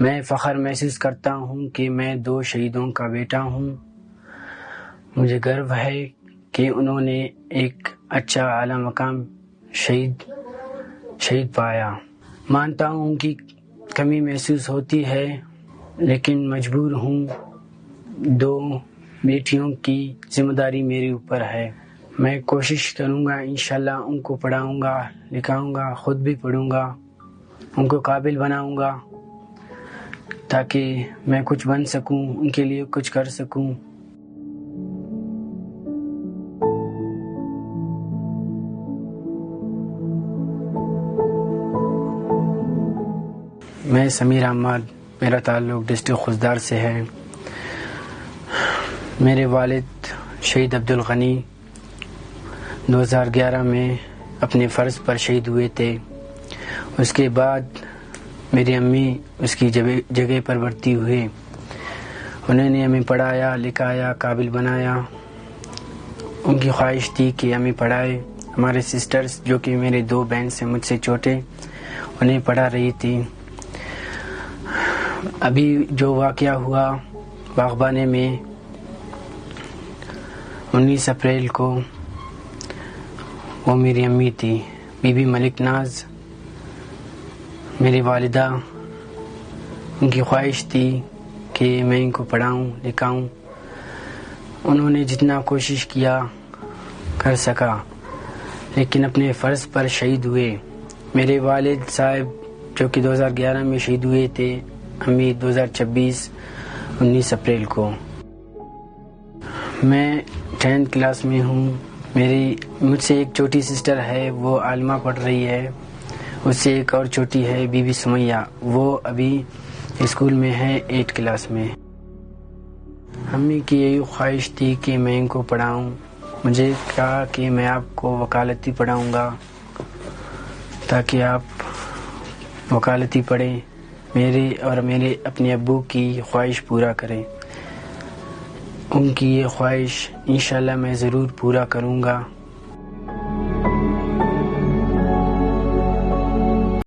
میں فخر محسوس کرتا ہوں کہ میں 2 شہیدوں کا بیٹا ہوں۔ مجھے گرو ہے کہ انہوں نے ایک اچھا اعلیٰ مقام شہید پایا۔ مانتا ہوں کہ کمی محسوس ہوتی ہے، لیکن مجبور ہوں۔ 2 بیٹیوں کی ذمہ داری میرے اوپر ہے۔ میں کوشش کروں گا انشاءاللہ ان کو پڑھاؤں گا، لکھاؤں گا، خود بھی پڑھوں گا، ان کو قابل بناؤں گا تاکہ میں کچھ بن سکوں، ان کے لیے کچھ کر سکوں۔ میں سمیر احمد، میرا تعلق ڈسٹرکٹ خوزدار سے ہے۔ میرے والد شہید عبدالغنی 2011 میں اپنے فرض پر شہید ہوئے تھے۔ اس کے بعد میری امی اس کی جگہ پر بھرتی ہوئے۔ انہوں نے ہمیں پڑھایا، لکھایا، قابل بنایا۔ ان کی خواہش تھی کہ ہمیں پڑھائے۔ ہمارے سسٹرز جو کہ میرے 2 بہن سے مجھ سے چھوٹے، انہیں پڑھا رہی تھی۔ ابھی جو واقعہ ہوا باغبانے میں 19 اپریل کو، وہ میری امی تھی، بی بی ملک ناز، میری والدہ۔ ان کی خواہش تھی کہ میں ان کو پڑھاؤں، لکھاؤں۔ انہوں نے جتنا کوشش کیا کر سکا، لیکن اپنے فرض پر شہید ہوئے۔ میرے والد صاحب جو کہ 2011 میں شہید ہوئے تھے، امی 2026 19 اپریل کو۔ میں 10th کلاس میں ہوں۔ مجھ سے ایک چھوٹی سسٹر ہے، وہ عالمہ پڑھ رہی ہے۔ اس سے ایک اور چھوٹی ہے، بی بی سمیہ، وہ ابھی اسکول میں ہے 8th کلاس میں۔ امی کی یہی خواہش تھی کہ میں ان کو پڑھاؤں۔ مجھے کہا کہ میں آپ کو وکالتی پڑھاؤں گا تاکہ آپ وکالتی پڑھیں، میرے اور میرے اپنے ابو کی خواہش پورا کریں۔ ان کی یہ خواہش انشاءاللہ میں ضرور پورا کروں گا۔